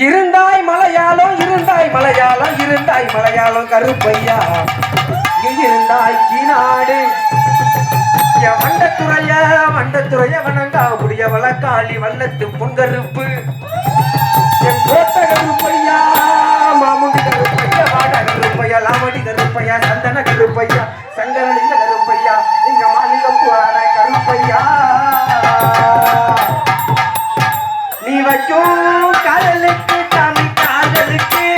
இருந்தாய் மலையாளம் இருந்தாய் மலையாளம் இருந்தாய் மலையாளம் கருப்பையா நீ இருந்தாய் கீநாடு மண்டத்துறைய வணங்கா முடிய வழக்காளி வல்லத்து பொங்கருப்பு என் கோட்ட கருப்பையா மாமுண்டி கருப்பையா வாட கருப்பையா லாமடி கருப்பையா சந்தன கருப்பையா சங்கரலிங்க கருப்பையா இங்க மாளிகப்புவான கருப்பையா நீ வைக்கும் காதலுக்கு சாமி காதலுக்கு